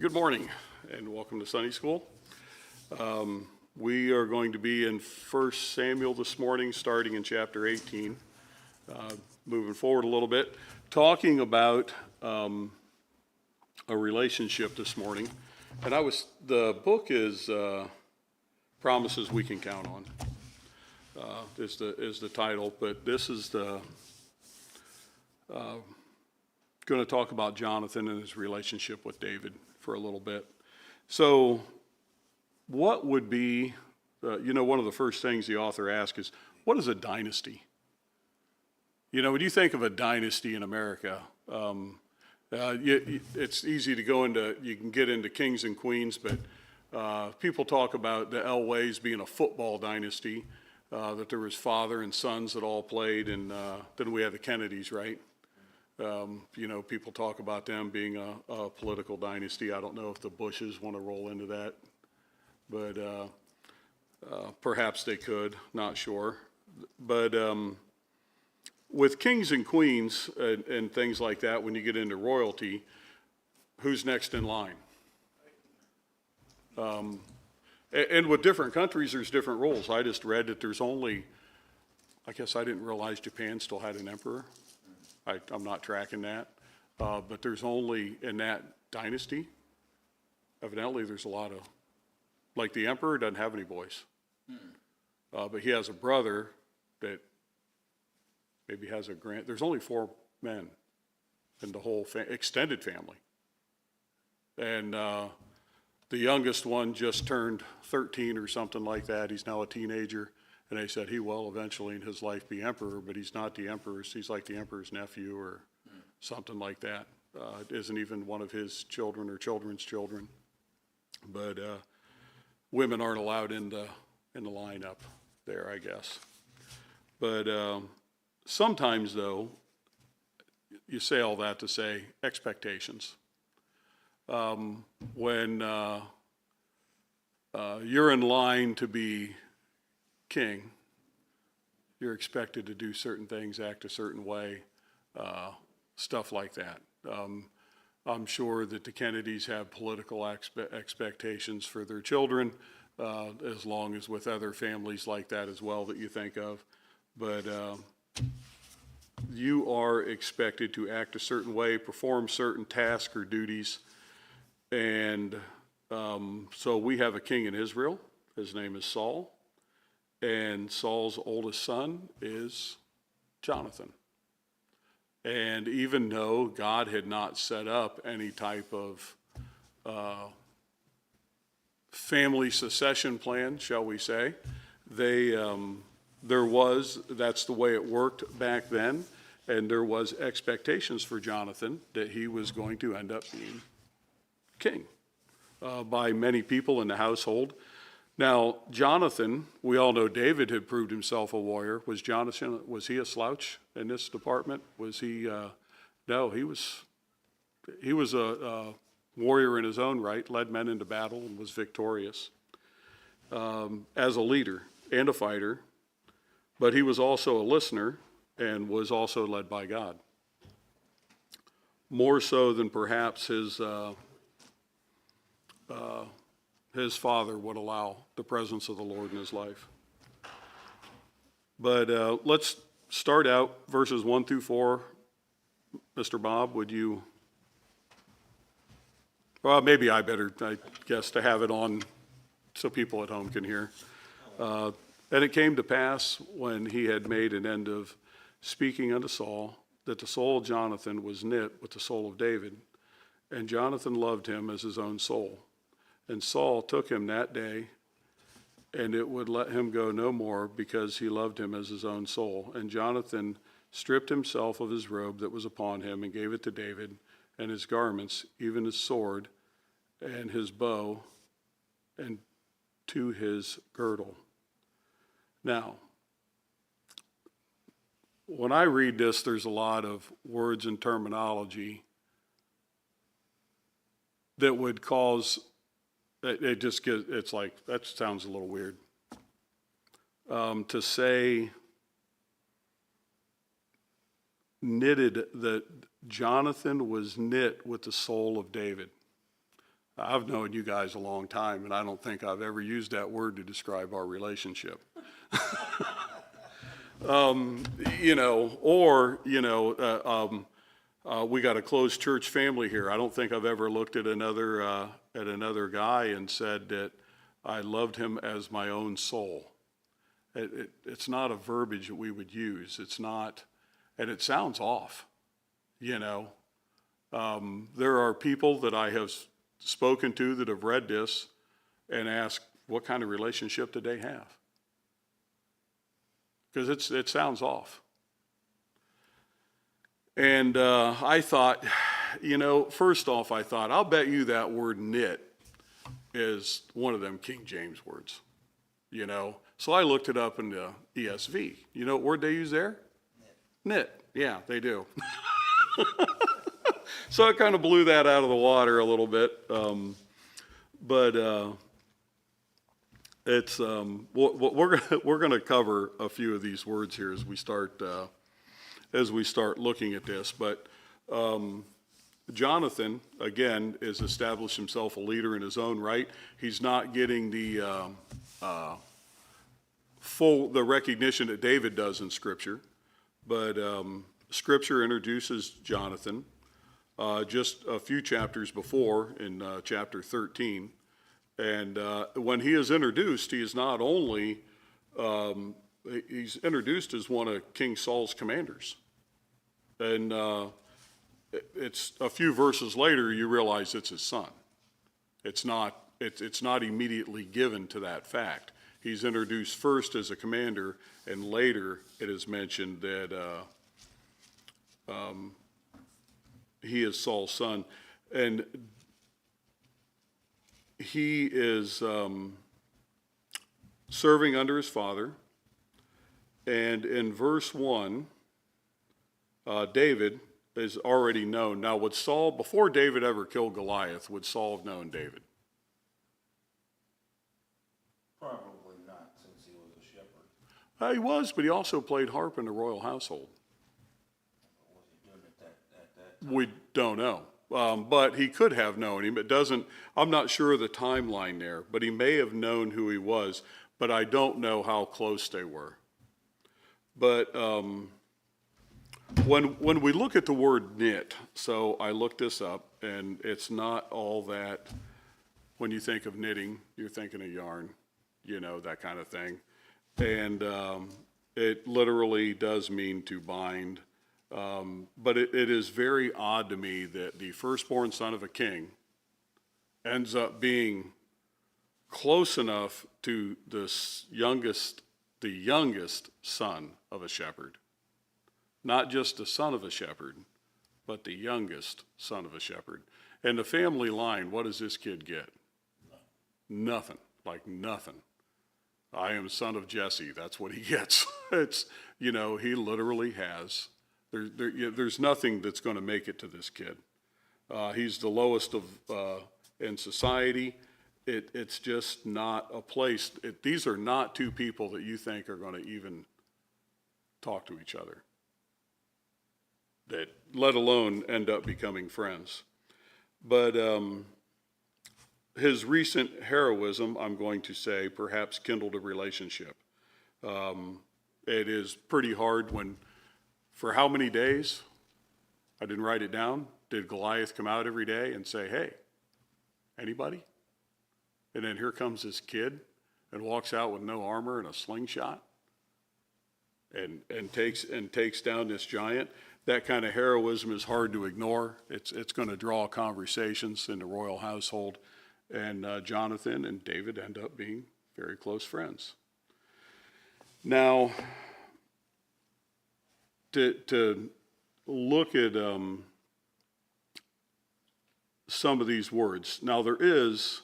Good morning and welcome to Sunday School. We are going to be in 1 Samuel this morning, starting in chapter 18, moving forward a little bit, talking about a relationship this morning. And the book is Promises We Can Count On, is the title, but this is going to talk about Jonathan and his relationship with David for a little bit. So what would be, one of the first things the author asks is, what is a dynasty? When you think of a dynasty in America, it's easy to you can get into kings and queens, but people talk about the Elways being a football dynasty, that there was father and sons that all played, and then we had the Kennedys, right? People talk about them being a political dynasty. I don't know if the Bushes want to roll into that, but perhaps they could, not sure. But with kings and queens and things like that, when you get into royalty, who's next in line? And with different countries, there's different rules. I just read that there's only, I guess I didn't realize Japan still had an emperor. I'm not tracking that, but there's only, in that dynasty, evidently there's a lot of, like the emperor doesn't have any boys, but he has a brother that maybe has there's only 4 men in the whole extended family. And the youngest one just turned 13 or something like that. He's now a teenager. And they said he will eventually in his life be emperor, but he's not the emperor's. He's like the emperor's nephew or something like that. It isn't even one of his children or children's children. But women aren't allowed in the lineup there, I guess. But sometimes, though, you say all that to say expectations. When you're in line to be king, you're expected to do certain things, act a certain way, stuff like that. I'm sure that the Kennedys have political expectations for their children, as long as with other families like that as well that you think of. But you are expected to act a certain way, perform certain tasks or duties. And so we have a king in Israel. His name is Saul. And Saul's oldest son is Jonathan. And even though God had not set up any type of family succession plan, shall we say, that's the way it worked back then, and there was expectations for Jonathan that he was going to end up being king by many people in the household. Now, Jonathan, we all know David had proved himself a warrior. Was he a slouch in this department? Was he? No, he was a warrior in his own right, led men into battle and was victorious as a leader and a fighter. But he was also a listener and was also led by God. More so than perhaps his father would allow the presence of the Lord in his life. But let's start out verses 1 through 4. Mr. Bob, would you? Well, maybe I guess, to have it on so people at home can hear. And it came to pass when he had made an end of speaking unto Saul, that the soul of Jonathan was knit with the soul of David, and Jonathan loved him as his own soul. And Saul took him that day, and it would let him go no more, because he loved him as his own soul. And Jonathan stripped himself of his robe that was upon him, and gave it to David, and his garments, even his sword, and his bow, and to his girdle. Now, when I read this, there's a lot of words and terminology that would cause it's like, that sounds a little weird. To say knitted, that Jonathan was knit with the soul of David. I've known you guys a long time, and I don't think I've ever used that word to describe our relationship. You know, or, you know, we got a close church family here. I don't think I've ever looked at another guy and said that I loved him as my own soul. It's not a verbiage that we would use. It's not, and it sounds off, you know. There are people that I have spoken to that have read this and asked, what kind of relationship did they have? Because it sounds off. And I thought, you know, first off, I thought, I'll bet you that word knit is one of them King James words, you know. So I looked it up in the ESV. You know what word they use there? Knit. Yeah, they do. So I kind of blew that out of the water a little bit. But it's we're gonna cover a few of these words here as we start looking at this. But Jonathan, again, has established himself a leader in his own right. He's not getting the the recognition that David does in Scripture, but Scripture introduces Jonathan just a few chapters before in chapter 13. And when he is introduced, he is not only, he's introduced as one of King Saul's commanders. And it's a few verses later, you realize it's his son. It's not immediately given to that fact. He's introduced first as a commander, and later it is mentioned that he is Saul's son. And he is serving under his father. And in verse 1, David is already known. Now, would Saul, before David ever killed Goliath, would Saul have known David? Probably not, since he was a shepherd. He was, but he also played harp in the royal household. What was he doing at that time? We don't know. But he could have known him. It doesn't, I'm not sure of the timeline there, but he may have known who he was, but I don't know how close they were. But when we look at the word knit, so I looked this up, and it's not all that, when you think of knitting, you're thinking of yarn, you know, that kind of thing. And it literally does mean to bind. But it is very odd to me that the firstborn son of a king ends up being close enough to the youngest son of a shepherd. Not just the son of a shepherd, but the youngest son of a shepherd. And the family line, what does this kid get? Nothing, like nothing. I am son of Jesse, that's what he gets. It's, you know, he literally has. There's nothing that's going to make it to this kid. He's the lowest of in society. It's just not a place. These are not two people that you think are going to even talk to each other, that let alone end up becoming friends. But his recent heroism, I'm going to say, perhaps kindled a relationship. It is pretty hard when, for how many days, I didn't write it down, did Goliath come out every day and say, hey, anybody? And then here comes this kid and walks out with no armor and a slingshot and takes down this giant. That kind of heroism is hard to ignore. It's going to draw conversations in the royal household. And Jonathan and David end up being very close friends. Now, to look at some of these words. Now, there is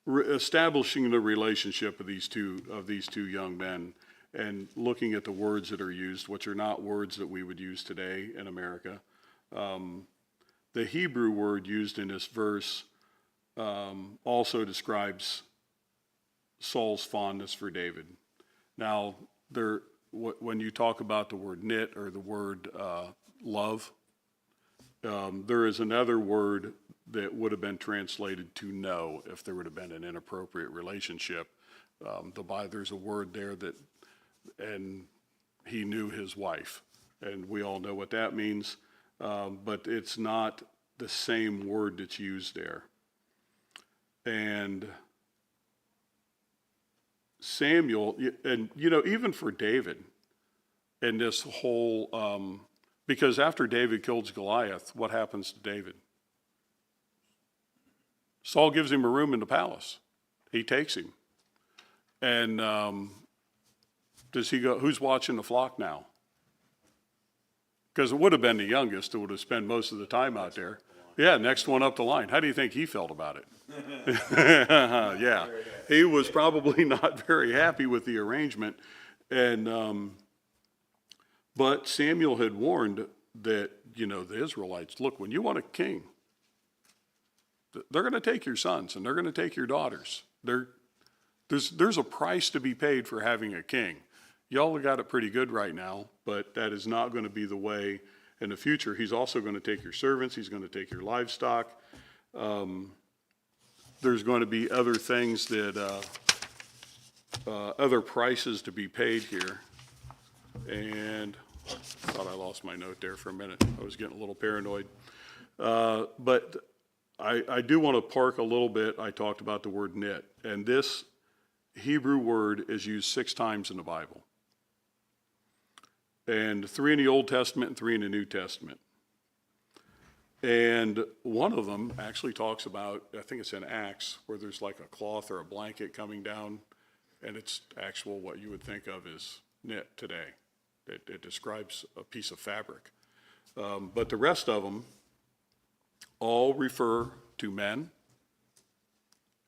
establishing the relationship of these two young men, and looking at the words that are used, which are not words that we would use today in America. The Hebrew word used in this verse also describes Saul's fondness for David. Now, when you talk about the word knit or the word love, There is another word that would have been translated to know if there would have been an inappropriate relationship. There's a word there that, and he knew his wife, and we all know what that means, but it's not the same word that's used there. And Samuel, and even for David, and this whole, because after David kills Goliath, what happens to David? Saul gives him a room in the palace. He takes him. And does he go, who's watching the flock now? Because it would have been the youngest who would have spent most of the time out there. Yeah, next one up the line. How do you think he felt about it? Yeah, he was probably not very happy with the arrangement. And but Samuel had warned that, the Israelites, look, when you want a king, they're going to take your sons and they're going to take your daughters. There's a price to be paid for having a king. Y'all have got it pretty good right now, but that is not going to be the way in the future. He's also going to take your servants. He's going to take your livestock. There's going to be other things that, other prices to be paid here. And I thought I lost my note there for a minute. I was getting a little paranoid. But I do want to park a little bit. I talked about the word knit. And this Hebrew word is used 6 times in the Bible. And 3 in the Old Testament and 3 in the New Testament. And one of them actually talks about, I think it's in Acts, where there's like a cloth or a blanket coming down, and it's actual what you would think of as knit today. It describes a piece of fabric. But the rest of them all refer to men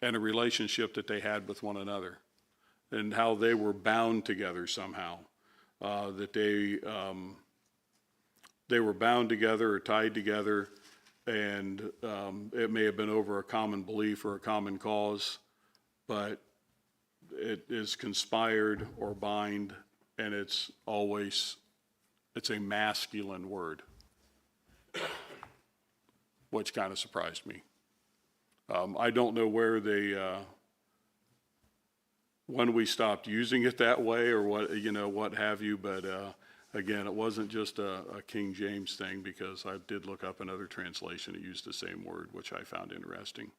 and a relationship that they had with one another and how they were bound together somehow, that they were bound together or tied together, and it may have been over a common belief or a common cause, but it is conspired or bind, and it's a masculine word, which kind of surprised me. I don't know where when we stopped using it that way or what have you, but again, it wasn't just a King James thing, because I did look up another translation that used the same word, which I found interesting.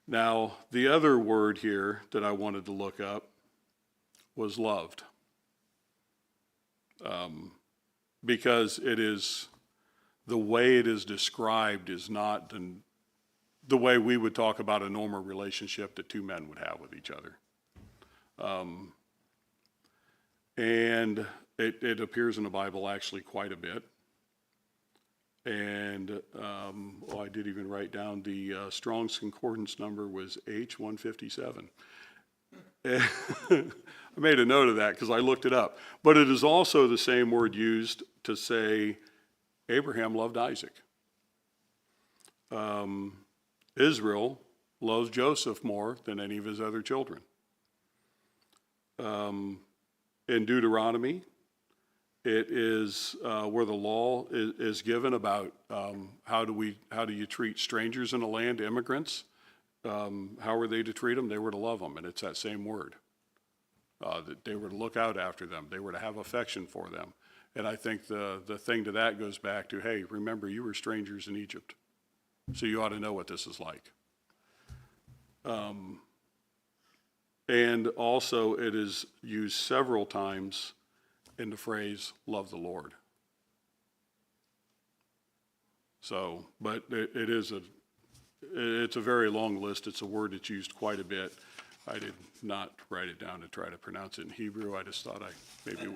Now, the other word here that I wanted to look up was loved. Because it is, the way it is described is not the way we would talk about a normal relationship that 2 men would have with each other. And it appears in the Bible actually quite a bit. And I did even write down the Strong's Concordance number was H157. I made a note of that because I looked it up. But it is also the same word used to say Abraham loved Isaac. Israel loves Joseph more than any of his other children. In Deuteronomy, it is where the law is given about how do you treat strangers in the land, immigrants. How were they to treat them? They were to love them, and it's that same word. That they were to look out after them. They were to have affection for them. And I think the thing to that goes back to, hey, remember you were strangers in Egypt, so you ought to know what this is like. And also it is used several times in the phrase, love the Lord. So, but it's a very long list. It's a word that's used quite a bit. I did not write it down to try to pronounce it in Hebrew. I just thought I maybe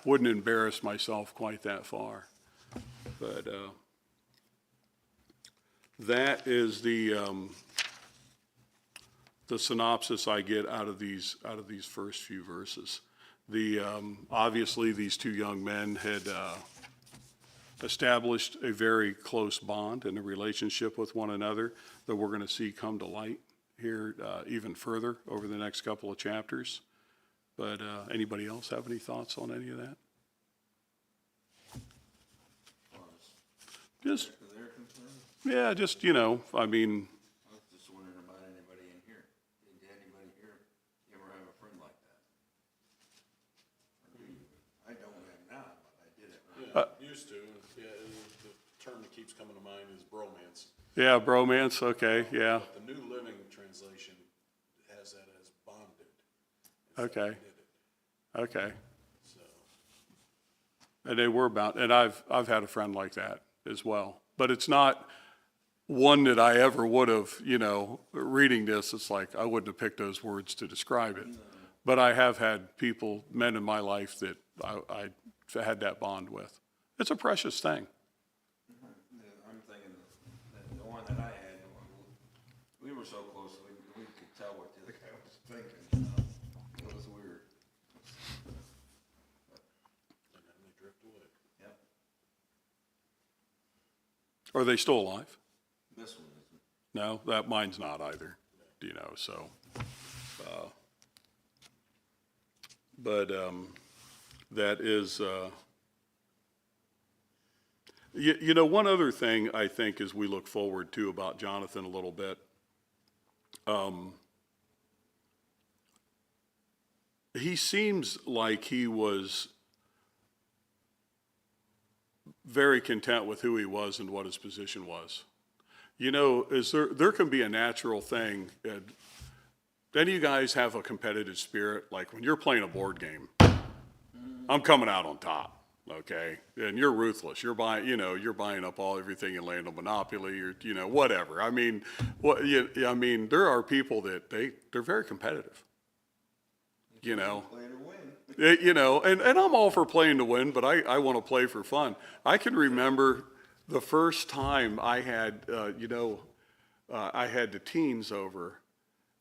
wouldn't embarrass myself quite that far. But that is the synopsis I get out of these first few verses. Obviously these 2 young men had established a very close bond and a relationship with one another that we're going to see come to light here even further over the next couple of chapters. But anybody else have any thoughts on any of that? Just, Because they're concerned. yeah, just, you know, I mean, I was just wondering about anybody in here. Did anybody here ever have a friend like that? Or do you? I don't have now, but I did at one. Yeah, used to, yeah, the term that keeps coming to mind is bromance. yeah, bromance, okay, yeah, But the New Living Translation has that as bonded. instead of okay, knitted. okay. So, And they were bound, and I've had a friend like that as well. But it's not one that I ever would have, you know, reading this, it's like, I wouldn't have picked those words to describe it. But I have had people, men in my life that I had that bond with. It's a precious thing. I'm thinking that the one that I had, we were so close, we could tell what the other guy was thinking. It was weird. and then they drift away. Yep. Are they still alive? This one isn't. No, that mine's not either, you know, so. But that is, you know, one other thing I think as we look forward to about Jonathan a little bit, he seems like he was very content with who he was and what his position was. You know, there can be a natural thing. Any of you guys have a competitive spirit? Like when you're playing a board game, I'm coming out on top, okay? And you're ruthless. You're buying, you know, you're buying up everything in land of Monopoly, or you know, whatever. I mean, I mean, there are people that they're very competitive. You know. Play to win. You know, and I'm all for playing to win, but I want to play for fun. I can remember the first time I had, I had the teens over,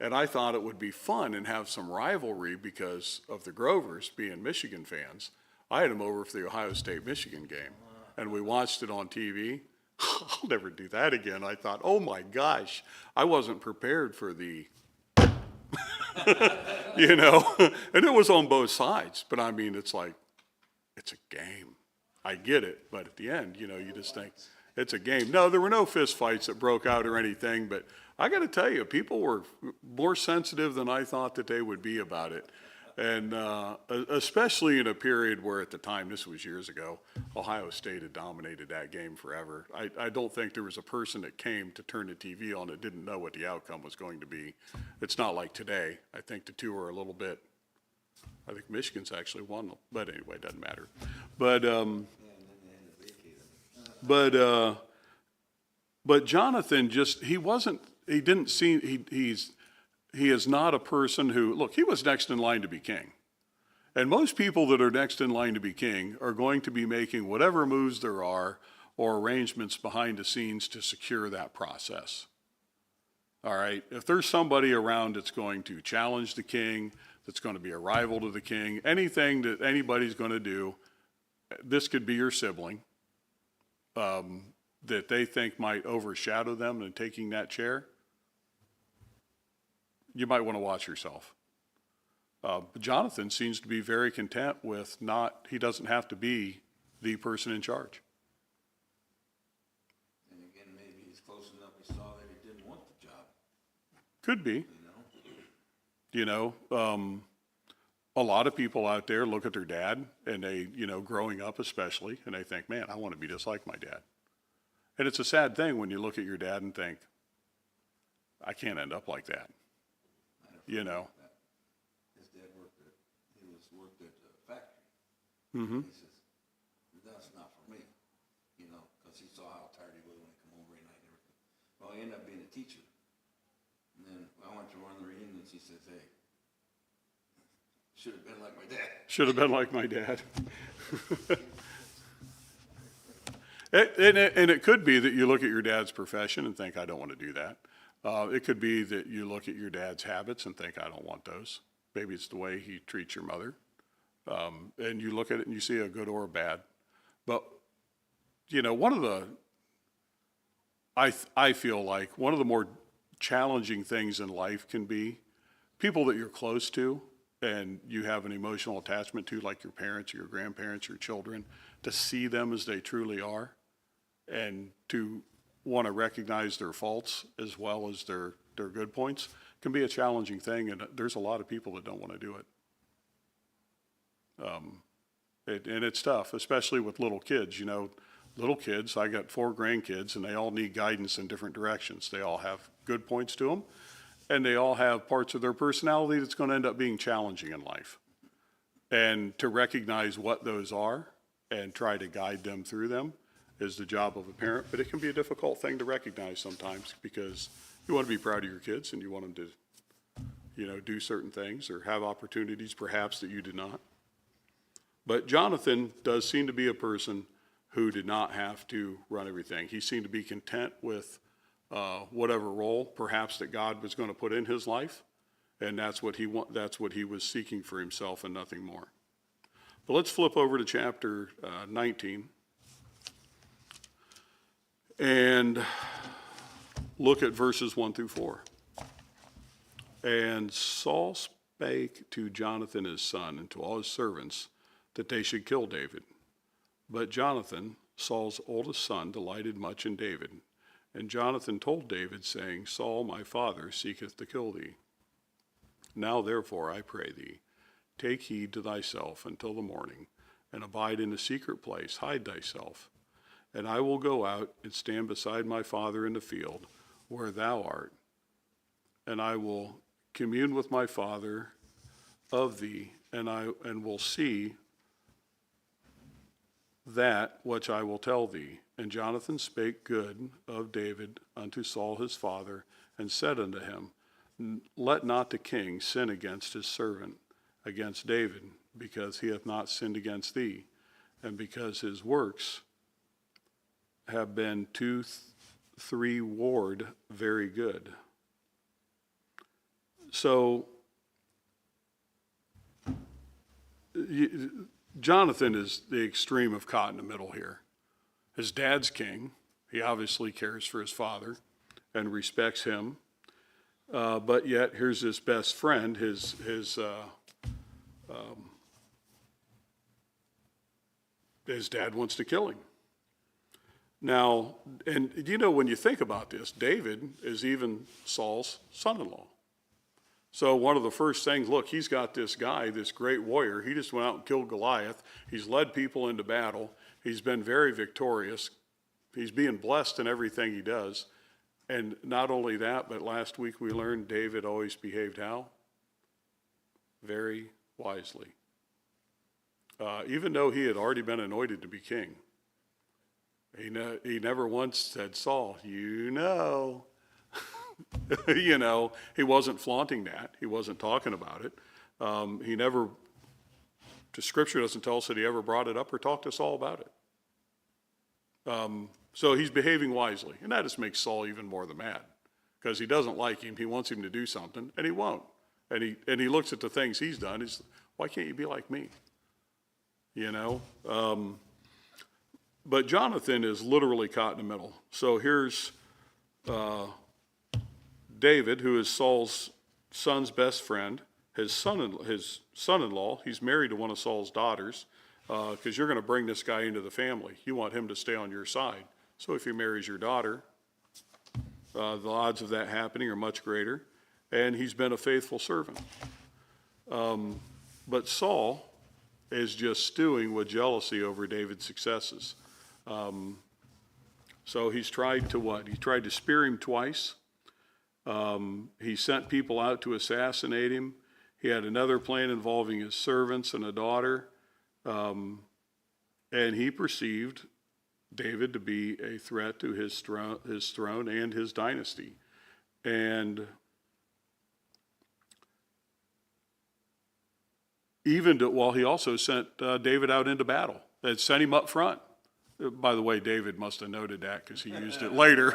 and I thought it would be fun and have some rivalry because of the Grovers being Michigan fans. I had them over for the Ohio State-Michigan game, and we watched it on TV. I'll never do that again. I thought, oh my gosh, I wasn't prepared for the you know, and it was on both sides. But I mean, it's like, it's a game. I get it. But at the end, you know, you just think it's a game. No, there were no fist fights that broke out or anything. But I got to tell you, people were more sensitive than I thought that they would be about it. And especially in a period where at the time, this was years ago, Ohio State had dominated that game forever. I don't think there was a person that came to turn the TV on that didn't know what the outcome was going to be. It's not like today. I think the two are a little bit, I think Michigan's actually won, but anyway, it doesn't matter. But, but Jonathan just, he is not a person who, look, he was next in line to be king. And most people that are next in line to be king are going to be making whatever moves there are or arrangements behind the scenes to secure that process. All right? If there's somebody around that's going to challenge the king, that's going to be a rival to the king, anything that anybody's going to do, this could be your sibling, that they think might overshadow them in taking that chair, you might want to watch yourself. Jonathan seems to be very content with he doesn't have to be the person in charge. And again, maybe he's close enough, he saw that he didn't want the job, Could be. you know? You know, a lot of people out there look at their dad and they, you know, growing up especially, and they think, man, I want to be just like my dad. And it's a sad thing when you look at your dad and think, I can't end up like that. You know. His dad worked at the factory. Mm-hmm. He says, that's not for me, you know, because he saw how tired he was when he come over at night and everything. Well, he ended up being a teacher. And then I went to one of the reunions, he says, hey, should have been like my dad. Should have been like my dad. And it could be that you look at your dad's profession and think, I don't want to do that. It could be that you look at your dad's habits and think, I don't want those. Maybe it's the way he treats your mother. And you look at it and you see a good or a bad. But, you know, I feel like one of the more challenging things in life can be people that you're close to and you have an emotional attachment to, like your parents, or your grandparents, your children, to see them as they truly are. and to want to recognize their faults as well as their good points can be a challenging thing, and there's a lot of people that don't want to do it. And it's tough, especially with little kids. You know, little kids, I got 4 grandkids, and they all need guidance in different directions. They all have good points to them, and they all have parts of their personality that's going to end up being challenging in life. And to recognize what those are and try to guide them through them is the job of a parent, but it can be a difficult thing to recognize sometimes because you want to be proud of your kids and you want them to, you know, do certain things or have opportunities perhaps that you did not. But Jonathan does seem to be a person who did not have to run everything. He seemed to be content with whatever role perhaps that God was going to put in his life, and that's what he was seeking for himself and nothing more. But let's flip over to chapter 19 and look at verses 1 through 4. And Saul spake to Jonathan his son and to all his servants that they should kill David. But Jonathan, Saul's oldest son, delighted much in David. And Jonathan told David, saying, Saul my father seeketh to kill thee. Now therefore, I pray thee, take heed to thyself until the morning, and abide in a secret place, hide thyself. And I will go out and stand beside my father in the field where thou art, and I will commune with my father of thee, and will see that which I will tell thee. And Jonathan spake good of David unto Saul his father, and said unto him, Let not the king sin against his servant, against David, because he hath not sinned against thee, and because his works have been 2-3 ward very good. So Jonathan is the extreme of caught in the middle here. His dad's king. He obviously cares for his father and respects him. But yet here's his best friend, his dad wants to kill him. Now, and you know, when you think about this, David is even Saul's son-in-law. So one of the first things, look, he's got this guy, this great warrior. He just went out and killed Goliath. He's led people into battle. He's been very victorious. He's being blessed in everything he does. And not only that, but last week we learned David always behaved how? Very wisely. Even though he had already been anointed to be king. He never once said, Saul, you know. You know, he wasn't flaunting that. He wasn't talking about it. The scripture doesn't tell us that he ever brought it up or talked to Saul about it. So he's behaving wisely. And that just makes Saul even more the mad. Because he doesn't like him. He wants him to do something, and he won't. And he looks at the things he's done. He's, why can't you be like me? You know? But Jonathan is literally caught in the middle. So here's David, who is Saul's son's best friend, his son-in-law. He's married to one of Saul's daughters, because you're going to bring this guy into the family. You want him to stay on your side. So if he marries your daughter, the odds of that happening are much greater. And he's been a faithful servant. But Saul is just stewing with jealousy over David's successes. So he's tried to what? He tried to spear him twice. He sent people out to assassinate him. He had another plan involving his servants and a daughter. And he perceived David to be a threat to his throne and his dynasty. And well, he also sent David out into battle. It sent him up front. By the way, David must have noted that because he used it later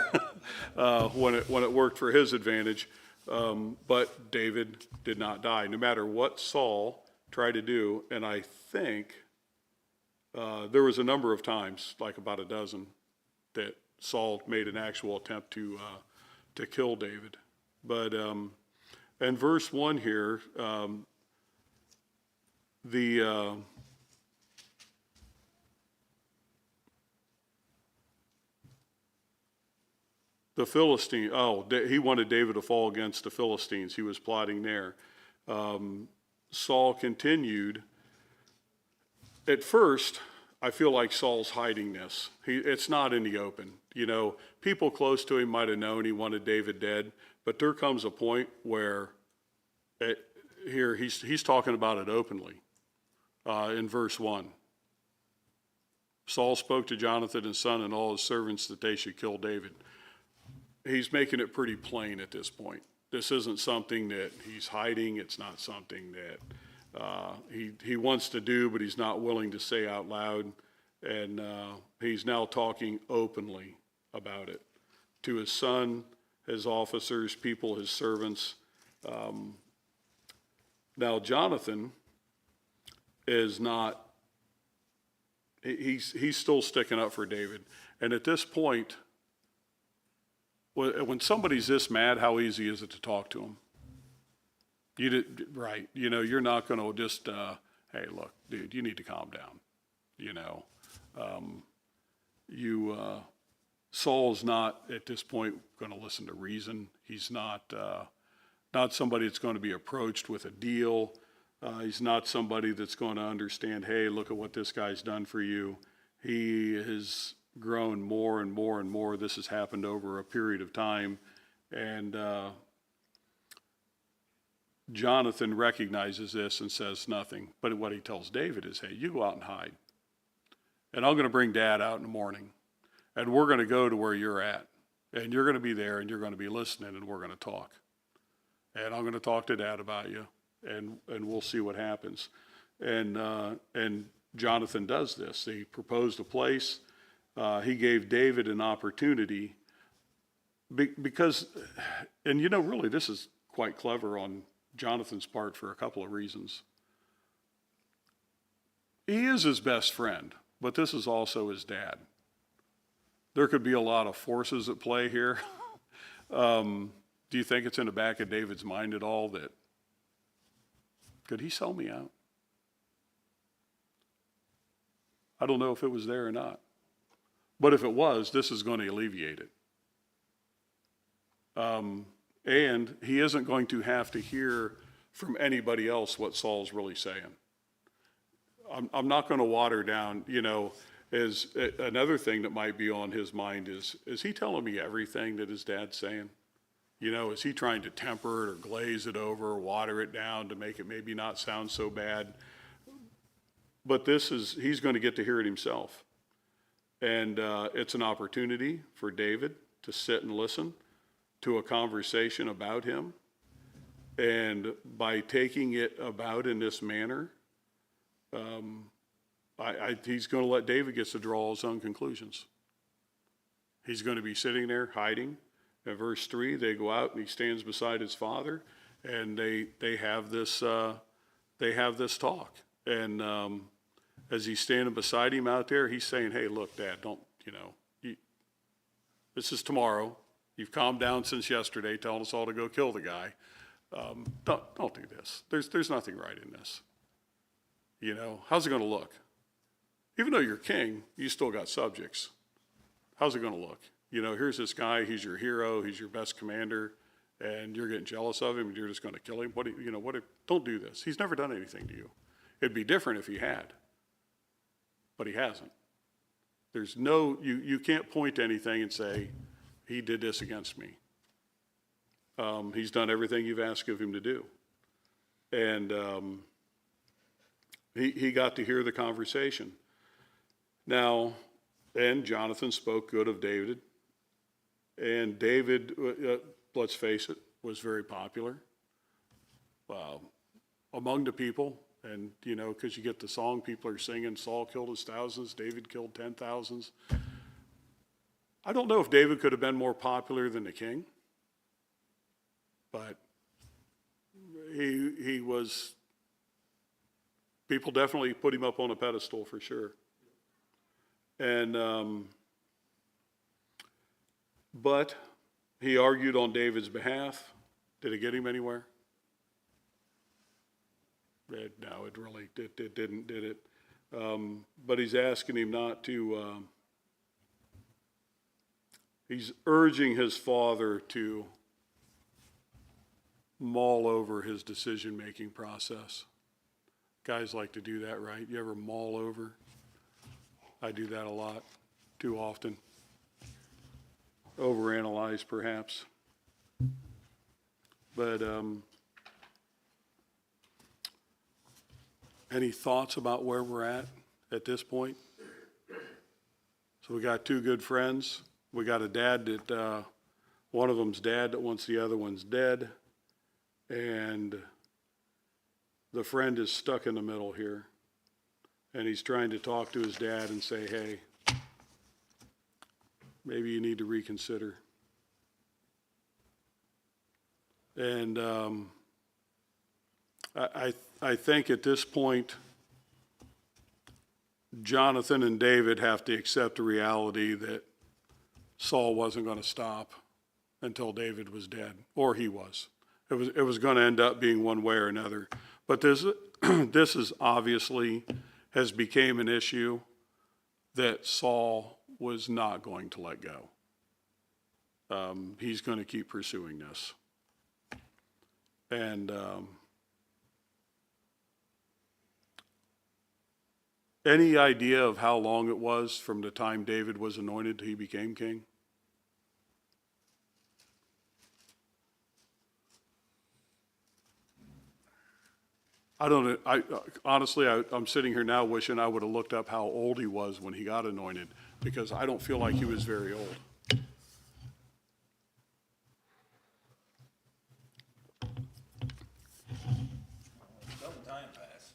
when it worked for his advantage. But David did not die, no matter what Saul tried to do. And I think there was a number of times, like about a dozen, that Saul made an actual attempt to kill David. But in verse 1 here, the Philistine, he wanted David to fall against the Philistines. He was plotting there. Saul continued. At first, I feel like Saul's hiding this. It's not in the open. You know, people close to him might have known he wanted David dead, but there comes a point where he's talking about it openly in verse 1. Saul spoke to Jonathan his son and all his servants that they should kill David. He's making it pretty plain at this point. This isn't something that he's hiding. It's not something that he wants to do, but he's not willing to say out loud. And he's now talking openly about it to his son, his officers, people, his servants. Now, Jonathan is not, he's still sticking up for David. And at this point, when somebody's this mad, how easy is it to talk to them? Right. You know, you're not going to just, hey, look, dude, you need to calm down. You know, Saul's not at this point going to listen to reason. He's not somebody that's going to be approached with a deal. He's not somebody that's going to understand, hey, look at what this guy's done for you. He has grown more and more and more. This has happened over a period of time. And Jonathan recognizes this and says nothing. But what he tells David is, hey, you go out and hide. And I'm going to bring Dad out in the morning. And we're going to go to where you're at. And you're going to be there and you're going to be listening and we're going to talk. And I'm going to talk to Dad about you. And we'll see what happens. And Jonathan does this. He proposed a place. He gave David an opportunity because, and you know, really this is quite clever on Jonathan's part for a couple of reasons. He is his best friend, but this is also his dad. There could be a lot of forces at play here. Do you think it's in the back of David's mind at all that, could he sell me out? I don't know if it was there or not. But if it was, this is going to alleviate it. And he isn't going to have to hear from anybody else what Saul's really saying. I'm not going to water down, you know, as another thing that might be on his mind is he telling me everything that his dad's saying? You know, is he trying to temper it or glaze it over or water it down to make it maybe not sound so bad? But he's going to get to hear it himself. And it's an opportunity for David to sit and listen to a conversation about him. And by taking it about in this manner, he's going to let David get to draw his own conclusions. He's going to be sitting there hiding. In verse 3, they go out and he stands beside his father, and they have this talk. And as he's standing beside him out there, he's saying, hey, look, Dad, don't, this is tomorrow. You've calmed down since yesterday, telling us all to go kill the guy. Don't do this. There's nothing right in this. You know, how's it going to look? Even though you're king, you still got subjects. How's it going to look? You know, here's this guy, he's your hero, he's your best commander, and you're getting jealous of him and you're just going to kill him. Don't do this. He's never done anything to you. It'd be different if he had. But he hasn't. There's you can't point to anything and say, he did this against me. He's done everything you've asked of him to do. And he got to hear the conversation. Now, and Jonathan spoke good of David. And David, let's face it, was very popular among the people. And, you know, because you get the song, people are singing, Saul killed his thousands, David killed 10,000s. I don't know if David could have been more popular than the king, but he was, people definitely put him up on a pedestal for sure. And, but he argued on David's behalf. Did it get him anywhere? No, it really didn't, did it? But he's asking him not to He's urging his father to mull over his decision-making process. Guys like to do that, right? You ever mull over? I do that a lot, too often. Overanalyze, perhaps. But any thoughts about where we're at this point? So we got two good friends. We got a dad that, one of them's dad that wants the other one's dead. And the friend is stuck in the middle here. And he's trying to talk to his dad and say, hey, maybe you need to reconsider. And I think at this point, Jonathan and David have to accept the reality that Saul wasn't going to stop until David was dead, or he was. It was going to end up being one way or another. But this is obviously has become an issue that Saul was not going to let go. He's going to keep pursuing this. And any idea of how long it was from the time David was anointed till he became king? I don't know. Honestly, I'm sitting here now wishing I would have looked up how old he was when he got anointed, because I don't feel like he was very old. Some time passed.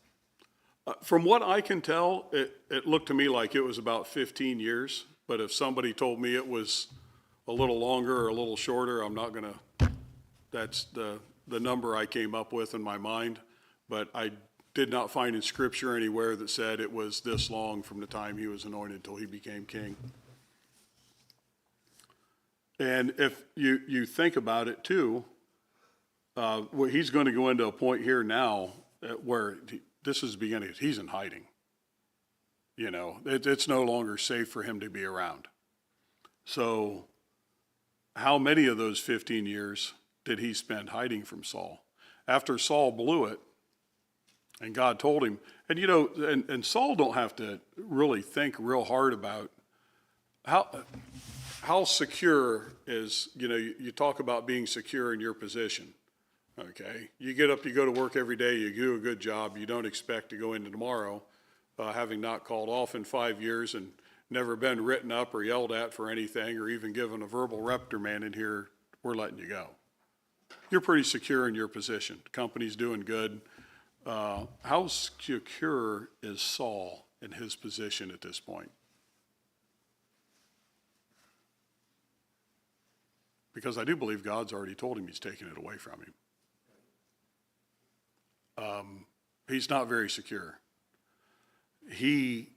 From what I can tell, it looked to me like it was about 15 years. But if somebody told me it was a little longer or a little shorter, I'm not going to, that's the number I came up with in my mind. But I did not find in Scripture anywhere that said it was this long from the time he was anointed till he became king. And if you think about it too, well, he's going to go into a point here now where this is the beginning. He's in hiding. You know, it's no longer safe for him to be around. So how many of those 15 years did he spend hiding from Saul? After Saul blew it, and God told him, and you know, and Saul don't have to really think real hard about how secure is, you know, you talk about being secure in your position, okay? You get up, you go to work every day, you do a good job, you don't expect to go into tomorrow, having not called off in 5 years and never been written up or yelled at for anything or even given a verbal reprimand here, we're letting you go. You're pretty secure in your position. The company's doing good. How secure is Saul in his position at this point? Because I do believe God's already told him he's taken it away from him. He's not very secure. He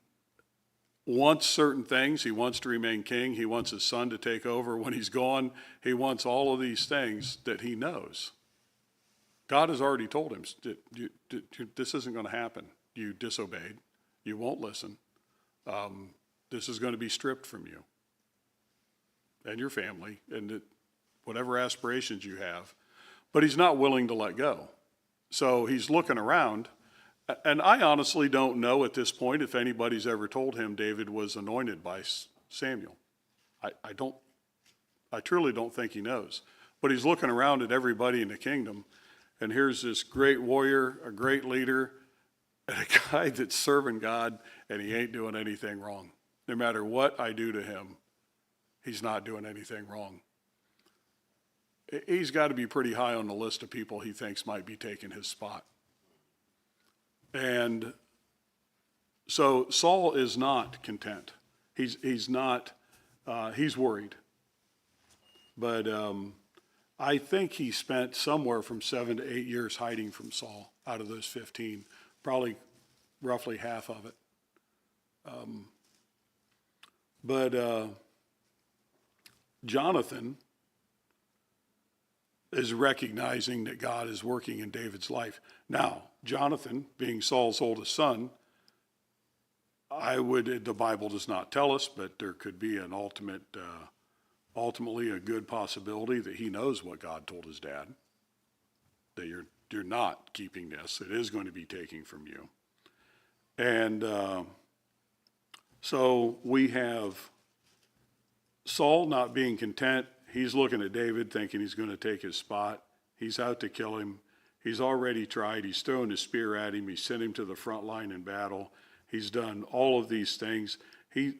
wants certain things. He wants to remain king. He wants his son to take over when he's gone. He wants all of these things that he knows. God has already told him, this isn't going to happen. You disobeyed. You won't listen. This is going to be stripped from you and your family and whatever aspirations you have. But he's not willing to let go. So he's looking around. And I honestly don't know at this point if anybody's ever told him David was anointed by Samuel. I truly don't think he knows. But he's looking around at everybody in the kingdom. And here's this great warrior, a great leader, and a guy that's serving God, and he ain't doing anything wrong. No matter what I do to him, he's not doing anything wrong. He's got to be pretty high on the list of people he thinks might be taking his spot. And so Saul is not content. He's not, he's worried. But I think he spent somewhere from 7 to 8 years hiding from Saul out of those 15, probably roughly half of it. But Jonathan is recognizing that God is working in David's life. Now, Jonathan, being Saul's oldest son, the Bible does not tell us, but there could be an ultimate ultimately a good possibility that he knows what God told his dad, that you're not keeping this. It is going to be taken from you. And so we have Saul not being content. He's looking at David thinking he's going to take his spot. He's out to kill him. He's already tried. He's thrown his spear at him. He sent him to the front line in battle. He's done all of these things. He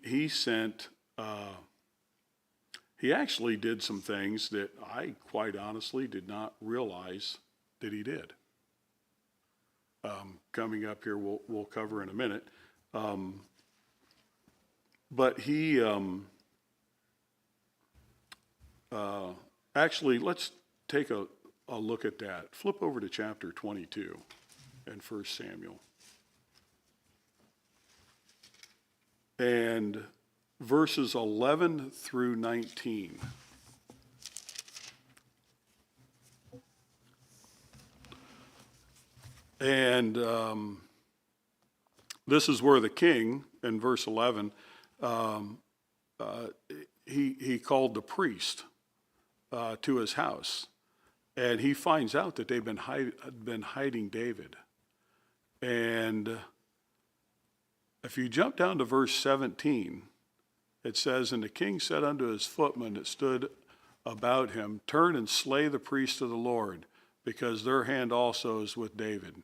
actually did some things that I quite honestly did not realize that he did. Coming up here, we'll cover in a minute. But he actually, let's take a look at that. Flip over to chapter 22 in 1 Samuel. And verses 11 through 19. And this is where the king, in verse 11, he called the priest to his house. And he finds out that they've been hiding David. And if you jump down to verse 17, it says, "And the king said unto his footmen that stood about him, Turn and slay the priest of the Lord, because their hand also is with David.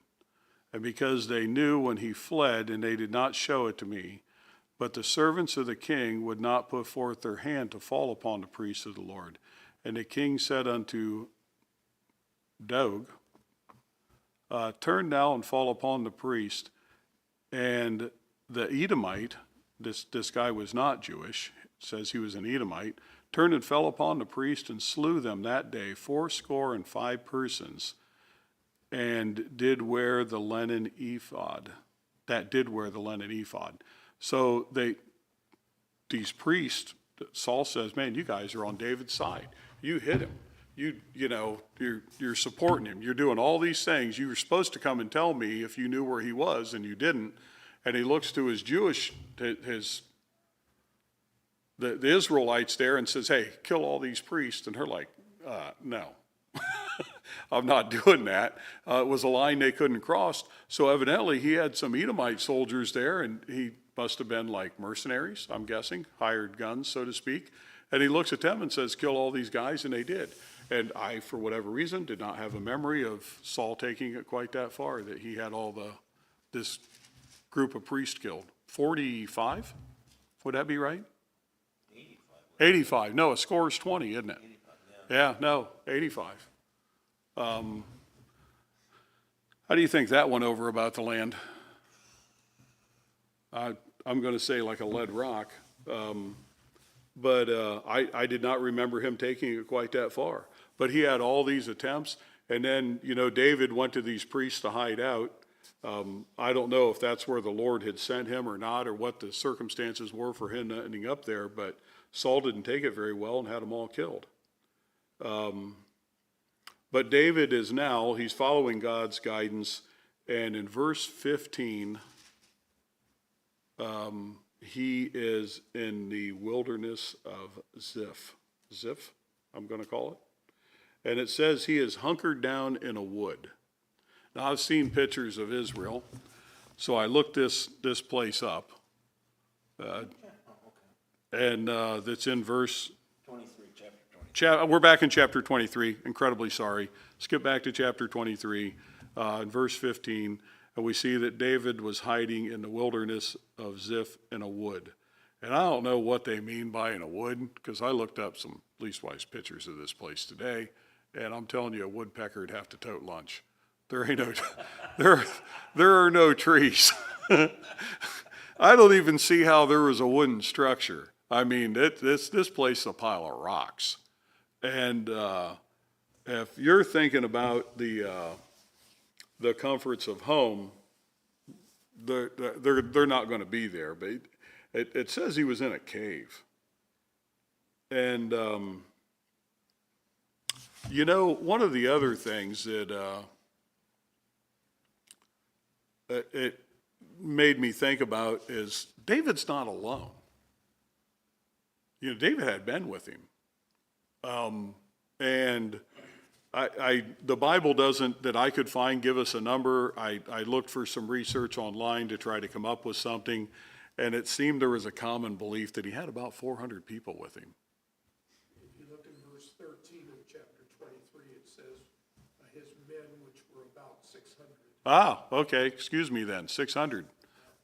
And because they knew when he fled, and they did not show it to me, but the servants of the king would not put forth their hand to fall upon the priest of the Lord. And the king said unto Doeg, Turn now and fall upon the priest. And the Edomite," this guy was not Jewish, it says he was an Edomite, "turned and fell upon the priest and slew them that day 75 persons, and did wear the linen ephod." That did wear the linen ephod. So these priests, Saul says, "Man, you guys are on David's side. You hit him. You're supporting him. You're doing all these things. You were supposed to come and tell me if you knew where he was, and you didn't." And he looks to his the Israelites there and says, "Hey, kill all these priests." And they're like, "No, I'm not doing that." It was a line they couldn't cross. So evidently he had some Edomite soldiers there, and he must have been like mercenaries, I'm guessing, hired guns, so to speak. And he looks at them and says, "Kill all these guys," and they did. And I, for whatever reason, did not have a memory of Saul taking it quite that far, that he had this group of priests killed. 45? Would that be right? 85. No, a score is 20, isn't it? 85, yeah, no, 85. How do you think that went over about the land? I'm going to say like a lead rock. But I did not remember him taking it quite that far. But he had all these attempts. And then, David went to these priests to hide out. I don't know if that's where the Lord had sent him or not, or what the circumstances were for him ending up there. But Saul didn't take it very well and had them all killed. But David he's following God's guidance. And in verse 15, he is in the wilderness of Ziph, I'm going to call it. And it says he is hunkered down in a wood. Now, I've seen pictures of Israel, so I looked this place up. And that's in verse 23, chapter 23. We're back in chapter 23. Incredibly sorry. Skip back to chapter 23, in verse 15. And we see that David was hiding in the wilderness of Ziph in a wood. And I don't know what they mean by in a wood, because I looked up some leastwise pictures of this place today, and I'm telling you, a woodpecker would have to tote lunch. There ain't no, there are no trees. I don't even see how there was a wooden structure. I mean, this place is a pile of rocks. And if you're thinking about the comforts of home, they're not going to be there. But it says he was in a cave. And, one of the other things that it made me think about is David's not alone. David had been with him. And the Bible doesn't, that I could find, give us a number. I looked for some research online to try to come up with something, and it seemed there was a common belief that he had about 400 people with him. If you look in verse 13 of chapter 23, it says, his men, which were about 600. Ah, okay, excuse me then, 600.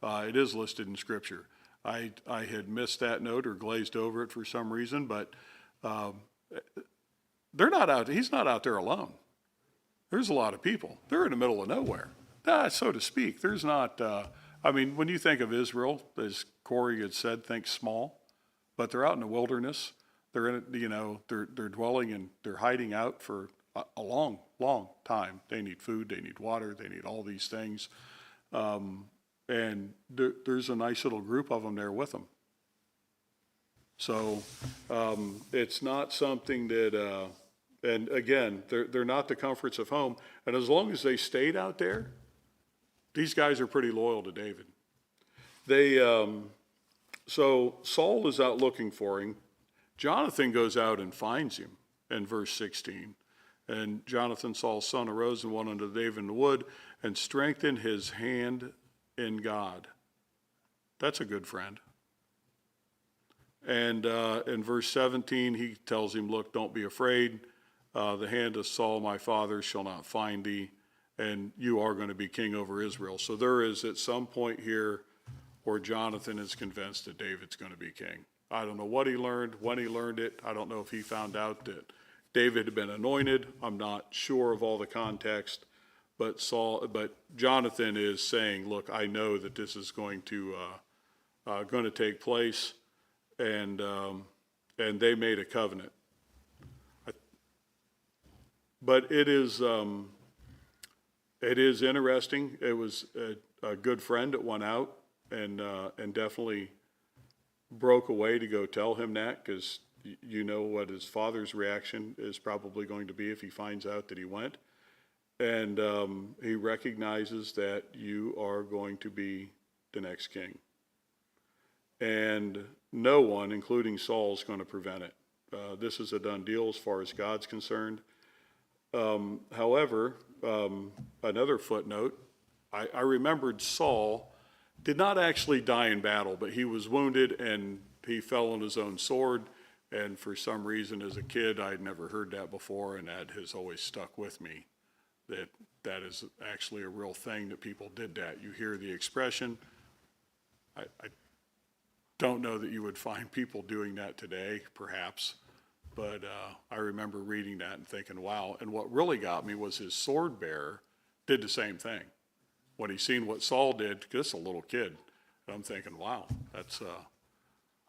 It is listed in Scripture. I had missed that note or glazed over it for some reason, but they're not out, he's not out there alone. There's a lot of people. They're in the middle of nowhere, so to speak. There's not, I mean, when you think of Israel, as Corey had said, think small, but they're out in the wilderness. They're in, they're dwelling and they're hiding out for a long, long time. They need food, they need water, they need all these things. And there's a nice little group of them there with them. So it's not something that, and again, they're not the comforts of home. And as long as they stayed out there, these guys are pretty loyal to David. So Saul is out looking for him. Jonathan goes out and finds him in verse 16. And Jonathan, Saul's son, arose and went unto David in the wood and strengthened his hand in God. That's a good friend. And in verse 17, he tells him, look, don't be afraid. The hand of Saul, my father, shall not find thee, and you are going to be king over Israel. So there is at some point here where Jonathan is convinced that David's going to be king. I don't know what he learned, when he learned it. I don't know if he found out that David had been anointed. I'm not sure of all the context. But Jonathan is saying, look, I know that this is going to take place. And they made a covenant. But it is interesting. It was a good friend that went out and definitely broke away to go tell him that, because you know what his father's reaction is probably going to be if he finds out that he went. And he recognizes that you are going to be the next king. And no one, including Saul, is going to prevent it. This is a done deal as far as God's concerned. However, another footnote, I remembered Saul did not actually die in battle, but he was wounded and he fell on his own sword. And for some reason, as a kid, I'd never heard that before, and that has always stuck with me, that is actually a real thing, that people did that. You hear the expression. I don't know that you would find people doing that today, perhaps, but I remember reading that and thinking, wow. And what really got me was his sword bearer did the same thing. When he seen what Saul did, because a little kid, and I'm thinking, wow, that's,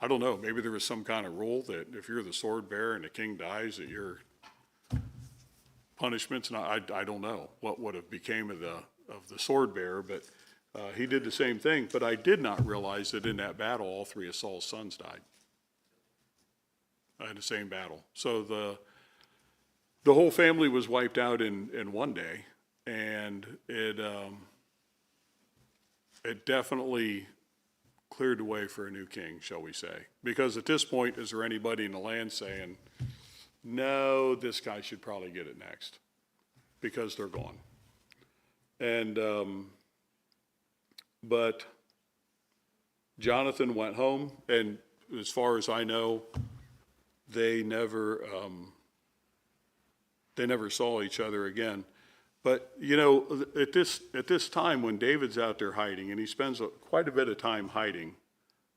I don't know, maybe there was some kind of rule that if you're the sword bearer and the king dies, that your punishments, and I don't know what would have became of the sword bearer, but he did the same thing. But I did not realize that in that battle, all three of Saul's sons died in the same battle. So the whole family was wiped out in one day, and it definitely cleared the way for a new king, shall we say. Because at this point, is there anybody in the land saying, no, this guy should probably get it next, because they're gone. And but Jonathan went home, and as far as I know, they never saw each other again. But you know, at this time when David's out there hiding, and he spends quite a bit of time hiding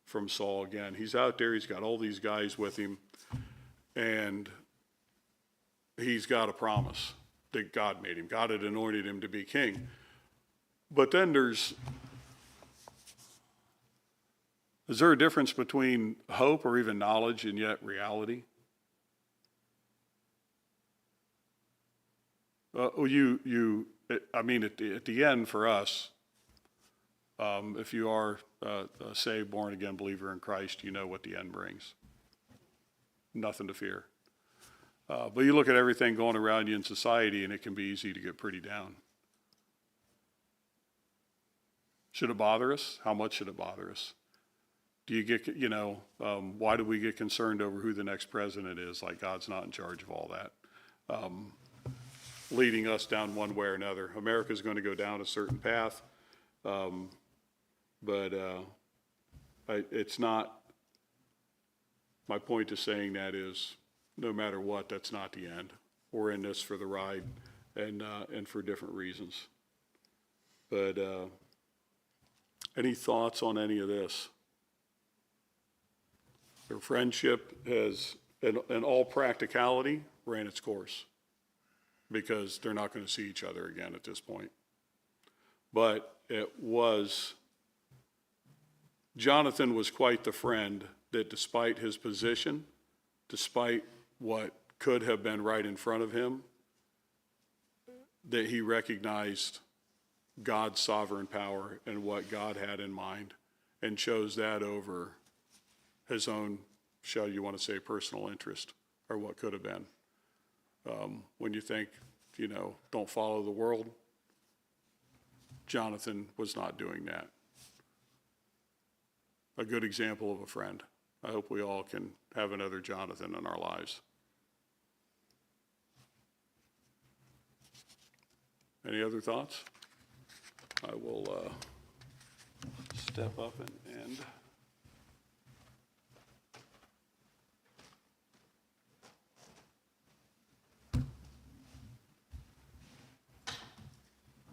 from Saul again. He's out there. He's got all these guys with him, and he's got a promise that God made him. God had anointed him to be king. But then is there a difference between hope or even knowledge and yet reality? I mean, at the end for us, if you are a saved, born again believer in Christ, you know what the end brings. Nothing to fear. But you look at everything going around you in society, and it can be easy to get pretty down. Should it bother us? How much should it bother us? do you get, you know, why do we get concerned over who the next president is? Like God's not in charge of all that. Leading us down one way or another. America's going to go down a certain path, but it's not, my point to saying that is, no matter what, that's not the end. We're in this for the ride and for different reasons. But any thoughts on any of this? Their friendship has, in all practicality, ran its course because they're not going to see each other again at this point. But Jonathan was quite the friend that despite his position, despite what could have been right in front of him, that he recognized God's sovereign power and what God had in mind and chose that over his own, shall you want to say, personal interest or what could have been. When you think, you know, don't follow the world, Jonathan was not doing that. A good example of a friend. I hope we all can have another Jonathan in our lives. Any other thoughts? I will step up and end.